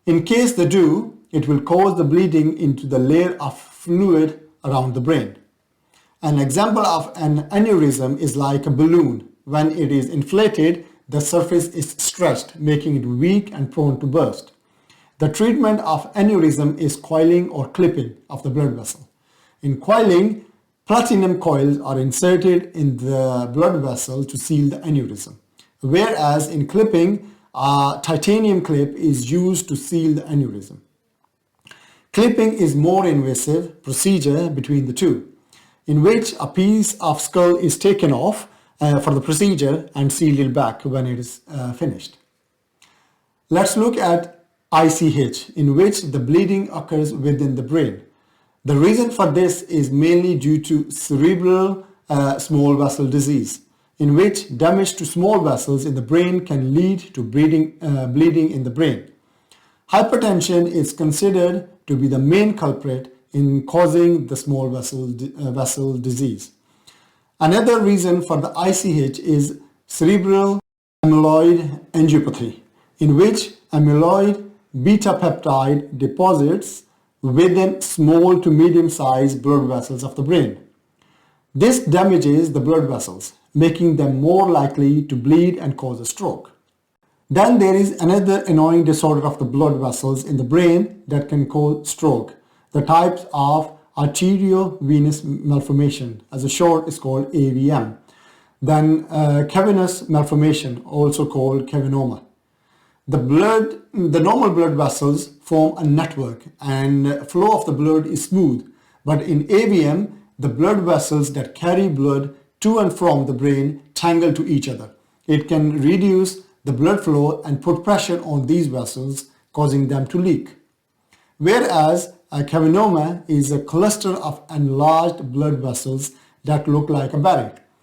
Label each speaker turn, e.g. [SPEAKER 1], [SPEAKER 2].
[SPEAKER 1] In case they do, it will cause the bleeding into the layer of fluid around the brain. An example of an aneurysm is like a balloon. When it is inflated, the surface is stretched, making it weak and prone to burst. The treatment of aneurysm is coiling or clipping of the blood vessel. In coiling, platinum coils are inserted in the blood vessel to seal the aneurysm, whereas in clipping, a titanium clip is used to seal the aneurysm. Clipping is more invasive procedure between the two, in which a piece of skull is taken off for the procedure and sealed back when it is finished. Let's look at ICH, in which the bleeding occurs within the brain. The reason for this is mainly due to cerebral small vessel disease, in which damage to small vessels in the brain can lead to bleeding in the brain. Hypertension is considered to be the main culprit in causing the small vessel disease. Another reason for the ICH is cerebral amyloid angiopathy, in which amyloid beta peptide deposits within small to medium-sized blood vessels of the brain. This damages the blood vessels, making them more likely to bleed and cause a stroke. Then there is another annoying disorder of the blood vessels in the brain that can cause stroke. The types of arteriovenous malformation, as a short is called AVM. Then cavernous malformation, also called cavernoma. The normal blood vessels form a network and flow of the blood is smooth, but in AVM, the blood vessels that carry blood to and from the brain tangle to each other. It can reduce the blood flow and put pressure on these vessels, causing them to leak. Whereas a cavernoma is a cluster of enlarged blood vessels that look like a berry.